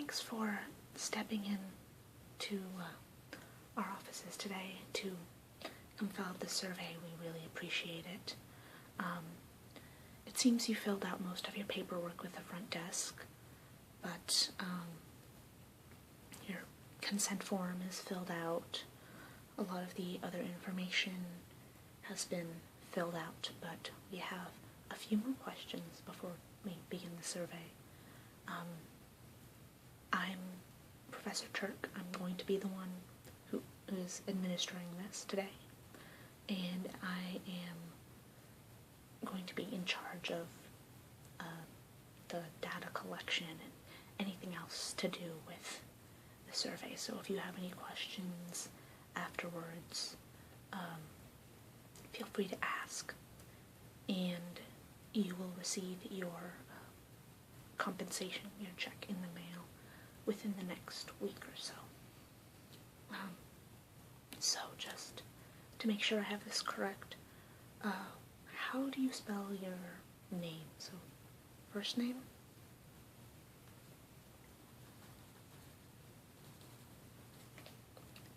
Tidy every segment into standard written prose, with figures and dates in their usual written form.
thanks for stepping in to our offices today to come fill out the survey. We really appreciate it. It seems you filled out most of your paperwork with the front desk, but your consent form is filled out. A lot of the other information has been filled out, but we have a few more questions before we begin the survey. I'm Professor Turk. I'm going to be the one who is administering this today, and I am going to be in charge of the data collection and anything else to do with the survey. So if you have any questions afterwards, feel free to ask, and you will receive your compensation, your check in the mail within the next week or so. So just to make sure I have this correct, how do you spell your name? So first name?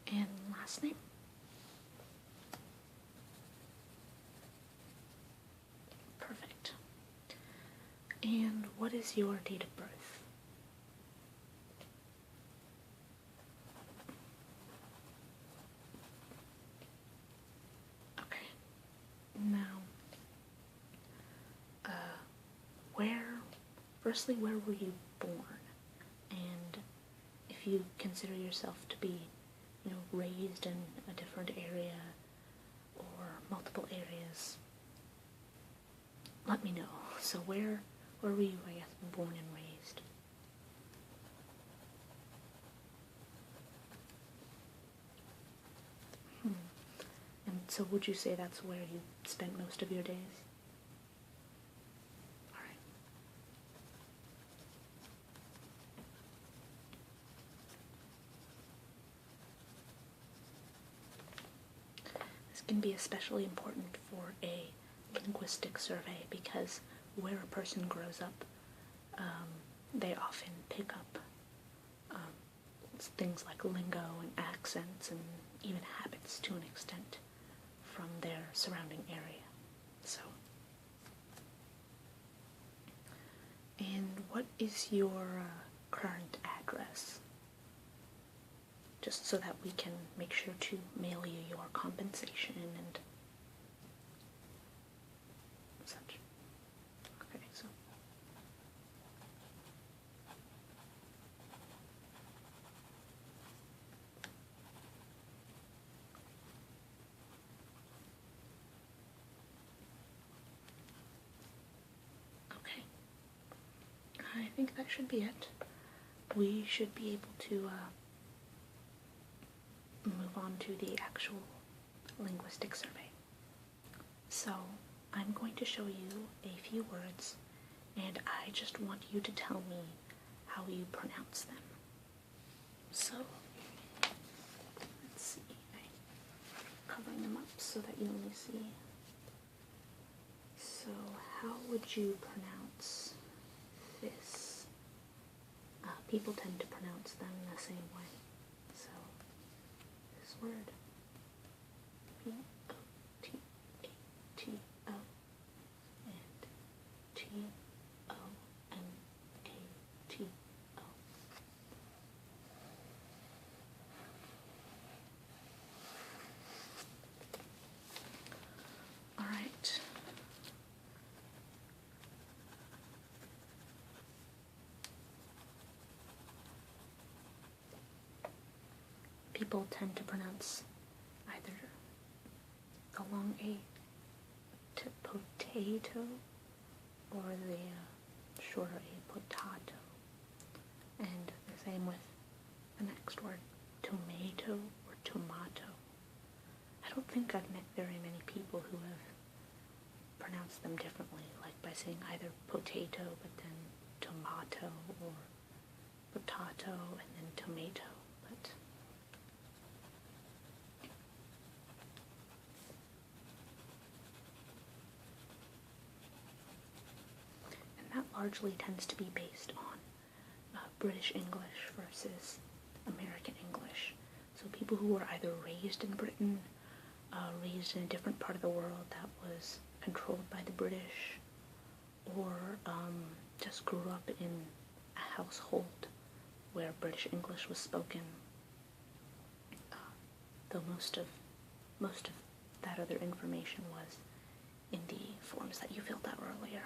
And last name? Perfect. And what is your date of birth? Okay. Now, firstly, where were you born? And if you consider yourself to be, raised in a different area or multiple areas, let me know. So where were you, I guess, born and raised? And so would you say that's where you spent most of your days? Alright. This can be especially important for a linguistic survey because where a person grows up, they often pick up things like lingo and accents and even habits to an extent from their surrounding area. So, and what is your current address? Just so that we can make sure to mail you your compensation and such. Okay, so okay, I think that should be it. We should be able to move on to the actual linguistic survey. So, I'm going to show you a few words, and I just want you to tell me how you pronounce them. So, let's see. I'm covering them up so that you only see. So, how would you pronounce this? People tend to pronounce them the same way. So, this word, P-O-T-A-T-O and T-O-N-A-T-O. Alright. People tend to pronounce either the long A to potato or the shorter A, potato. And the same with the next word, tomato or tomato. I don't think I've met very many people who have pronounced them differently, like by saying either potato but then tomato or potato and then tomato. But that largely tends to be based on British English versus American English. So people who were either raised in Britain, raised in a different part of the world that was controlled by the British, or just grew up in a household where British English was spoken, though most of that other information was in the forms that you filled out earlier.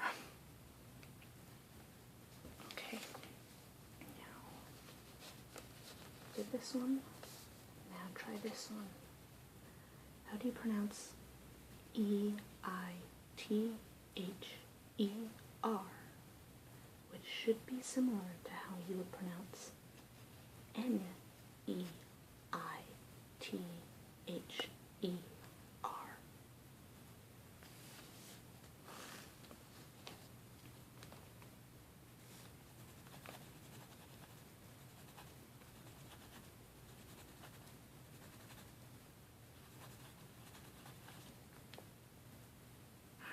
Okay, now did this one, now try this one. How do you pronounce E-I-T-H-E-R, which should be similar to how you would pronounce N-E-I-T-H-E-R?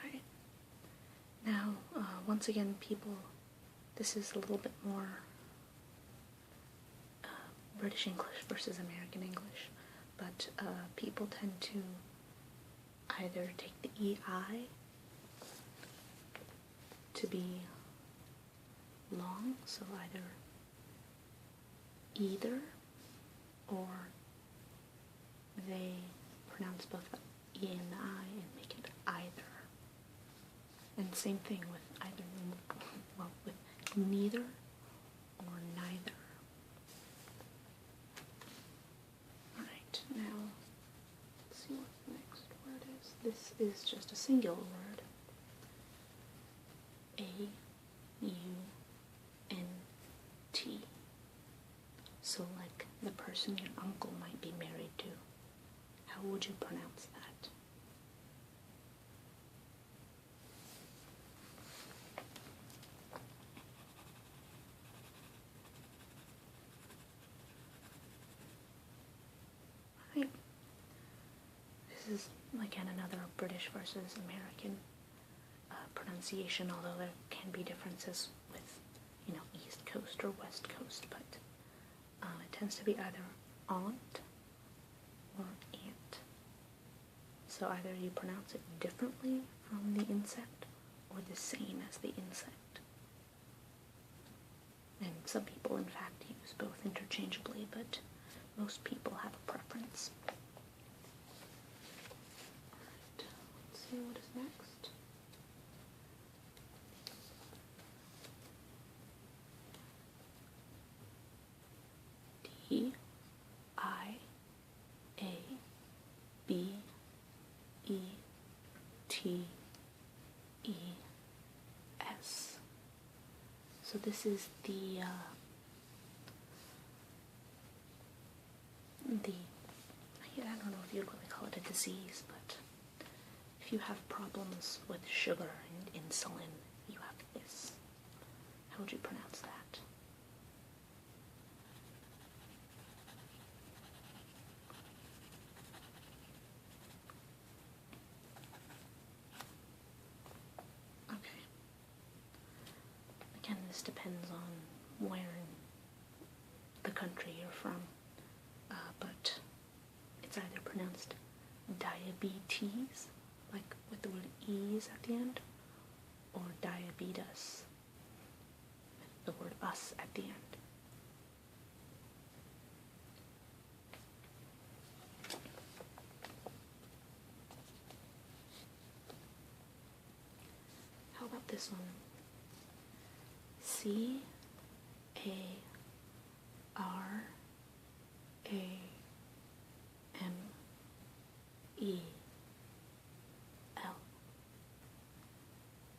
Alright. Now, once again, people, this is a little bit more British English versus American English, but people tend to either take the EI to be long, so either, or they pronounce both the E and the I and make it either. And same thing with with neither or neither. Alright, now let's see what the next word is. This is just a singular word. A-U-N-T. So like the person your uncle might be married to. How would you pronounce that? Right. This is again another British versus American pronunciation, although there can be differences with, East Coast or West Coast, but it tends to be either aunt or aunt. So either you pronounce it differently from the insect or the same as the insect. And some people, in fact, use both interchangeably, but most people have a preference. Alright, let's see what is next. D-I-A-B-E-T-E-S. So this is the I don't know if you'd really call it a disease, but if you have problems with sugar and insulin, you have this. How would you pronounce that? Okay. Again, this depends on where in the country you're from, but it's either pronounced diabetes, like with the word "e's" at the end, or diabetes, with the word "us" at the end. How about this one? C-A-R-A-M-E-L.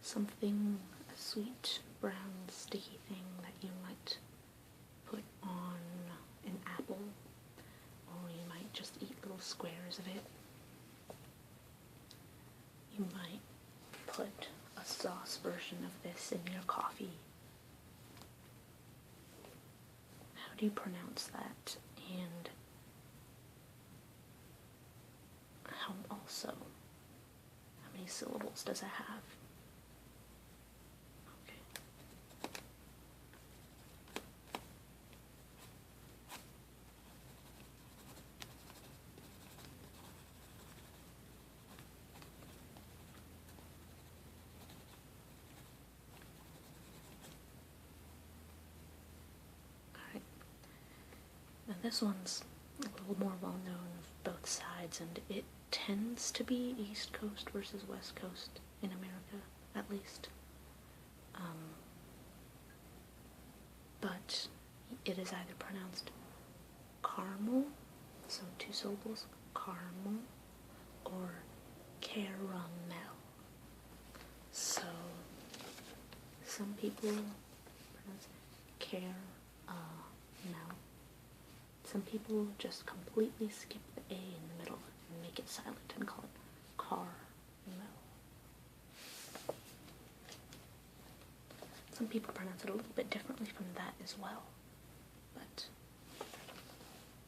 Something, a sweet, brown, sticky thing that you might put on an apple, or you might just eat little squares of it. You might put a sauce version of this in your coffee. How do you pronounce that? And how many syllables does it have? Okay. this one's a little more well known of both sides, and it tends to be East Coast versus West Coast in America, at least. But it is either pronounced caramel, so 2 syllables, caramel, or caramel. So some people pronounce caramel. Some people just completely skip the A in the middle and make it silent and call it caramel. Some people pronounce it a little bit differently from that as well, but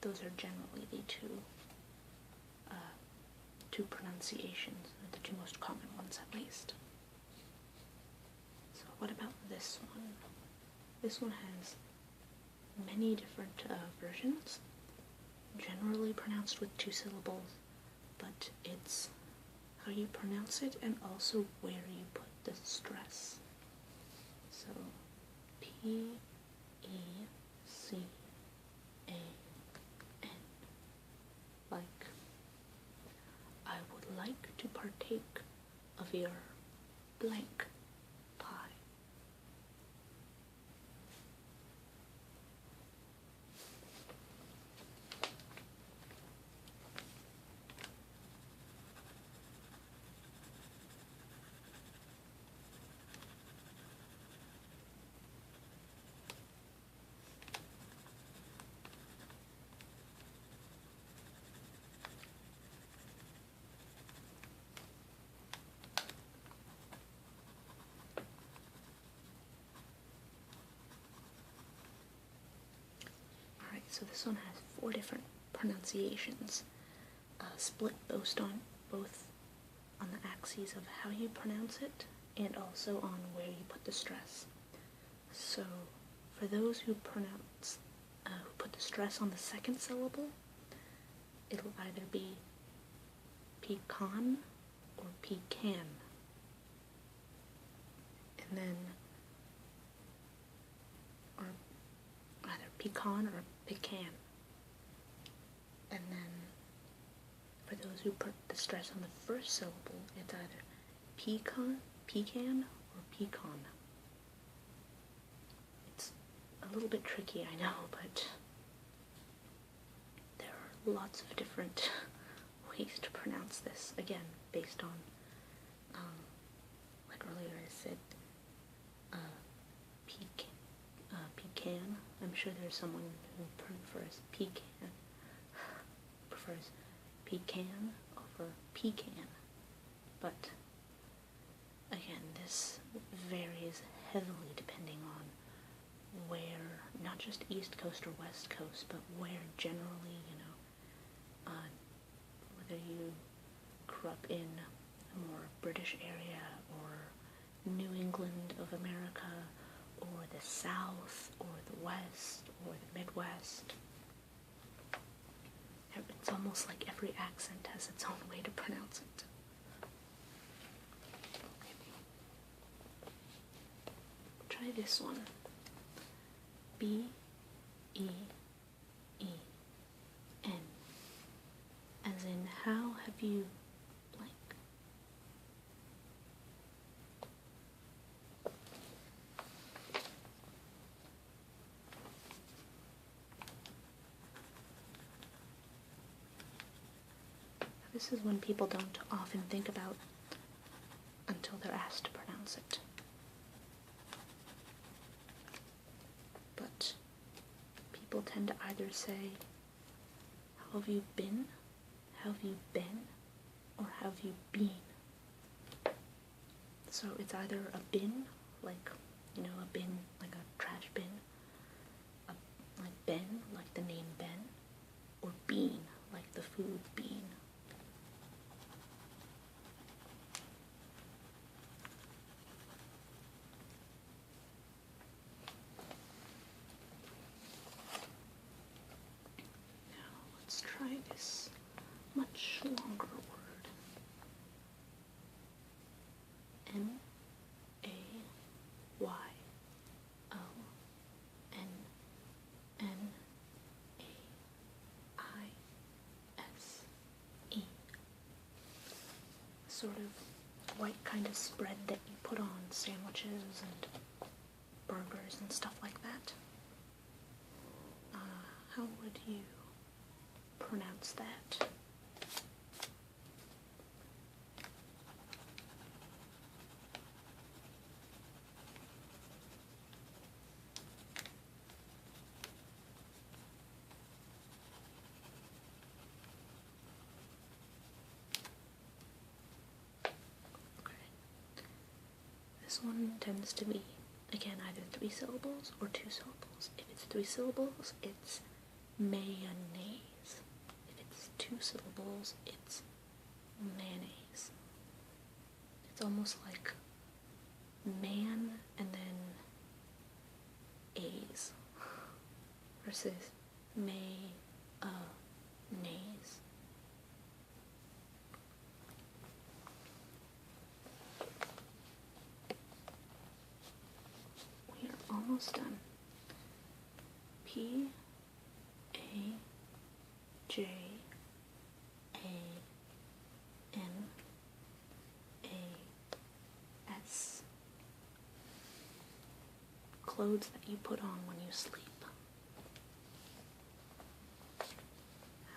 those are generally the two pronunciations, or the 2 most common ones at least. So what about this one? This one has many different versions, generally pronounced with 2 syllables, but it's how you pronounce it and also where you put the stress. So, P-E-C-A-N, like, I would like to partake of your blank pie. So this one has 4 different pronunciations, split both on the axes of how you pronounce it and also on where you put the stress. So for those who pronounce, who put the stress on the 2nd syllable, it'll either be pecan or pecan. And then, or either pecan or pecan. And then for those who put the stress on the 1st syllable, it's either pecan, or pecan. It's a little bit tricky, I know, but there are lots of different ways to pronounce this, again, based on, like earlier I said, pecan. I'm sure there's someone who prefers pecan over pecan, but again, this varies heavily depending on where, not just East Coast or West Coast, but where generally, whether you grew up in a more British area or New England of America, or the South, or the West, or the Midwest. It's almost like every accent has its own way to pronounce it. Try this one. B-E-E-N. As in, how have you blank? This is one people don't often think about until they're asked to pronounce it. But people tend to either say, how have you been? How have you been? Or how have you been? So it's either a bin, like, a bin, like a trash bin, like Ben, like the name Ben, or bean, like the food bean. Try this much longer word. M-A-Y-O-N-N-A. sort of white kind of spread that you put on sandwiches and burgers and stuff like that. How would you pronounce that? This one tends to be, again, either 3 syllables or 2 syllables. If it's 3 syllables, it's mayonnaise. If it's 2 syllables, it's mayonnaise. It's almost like man and then a's versus mayonnaise. Almost done. P A J A N A S. Clothes that you put on when you sleep.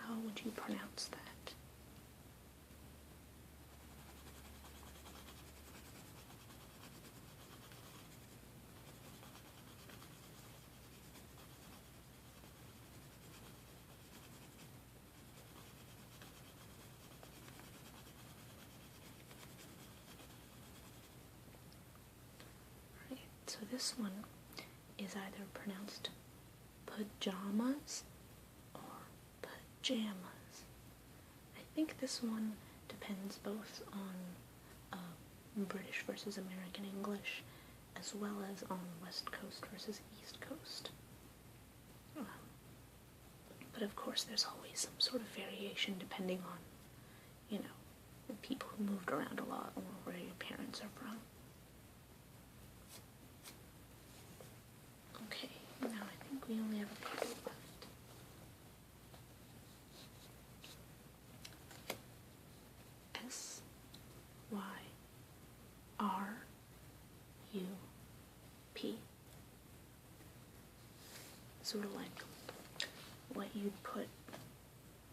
How would you pronounce that? So this one is either pronounced pajamas or pajamas. I think this one depends both on British versus American English, as well as on West Coast versus East Coast. But of course there's always some sort of variation depending on, you know, the people who moved around a lot or where your parents are from. Okay, now I think we only have a couple left. S Y R U P. Sort of like what you put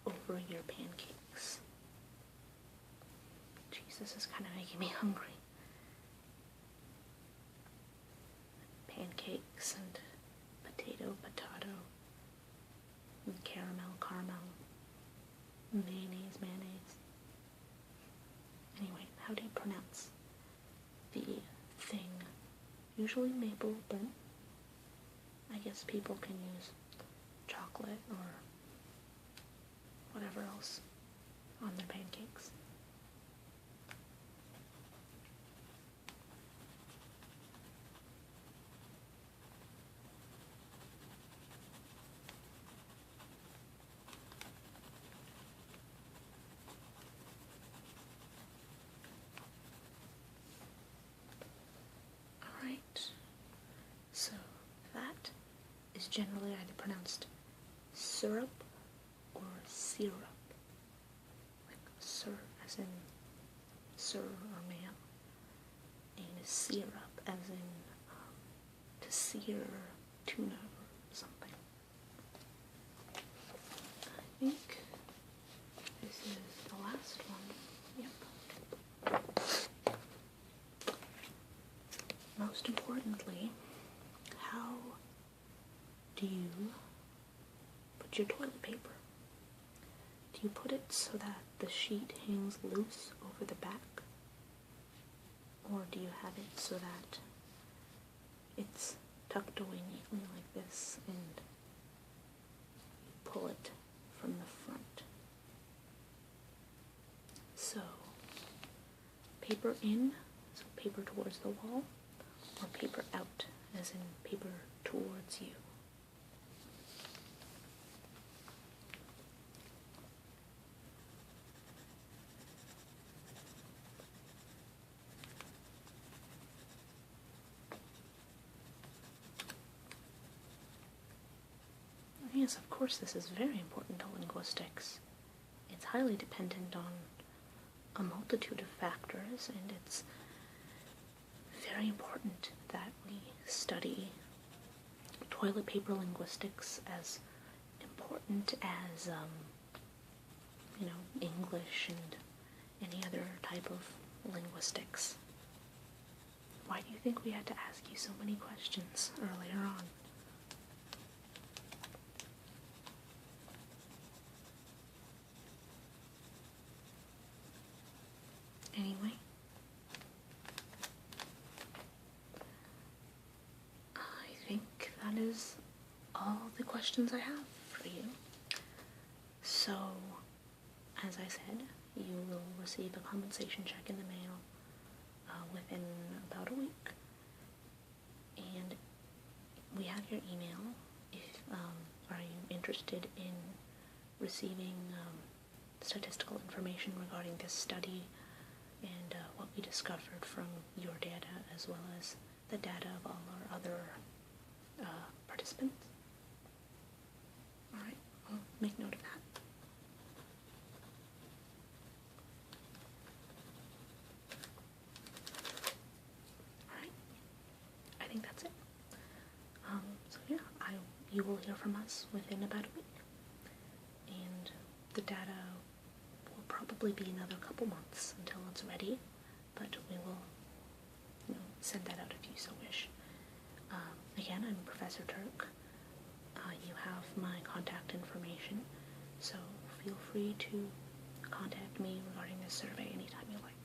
over your pancakes. Jeez, this is kind of making me hungry. Pancakes and potato, and caramel, mayonnaise. Anyway, how do you pronounce the thing? Usually maple, but I guess people can use chocolate or whatever else on their pancakes. So that is generally either pronounced syrup or syrup. Like sir as in sir or ma'am. And syrup as in to sear tuna or something. I think this is the last one. Yep. Most importantly, how do you put your toilet paper? Do you put it so that the sheet hangs loose over the back? Or do you have it so that it's tucked away neatly like this and you pull it from the front? So, paper in, so paper towards the wall, or paper out, as in paper towards you. Yes, of course this is very important to linguistics. It's highly dependent a multitude of factors, and it's very important that we study toilet paper linguistics as important as, English and any other type of linguistics. Why do you think we had to ask you so many questions earlier on? Anyway, I think that is all the questions I have for you. So, as I said, you will receive a compensation check in the mail within about a week. And we have your email. If are you interested in receiving statistical information regarding this study and what we discovered from your data, as well as the data of all our other participants? Alright, I'll make note of that. Alright, I think that's it. So yeah, you will hear from us within about a week. And the data will probably be another couple months until it's ready, but we will, send that out if you so wish. Again, I'm Professor Turk. You have my contact information, so feel free to contact me regarding this survey anytime you like.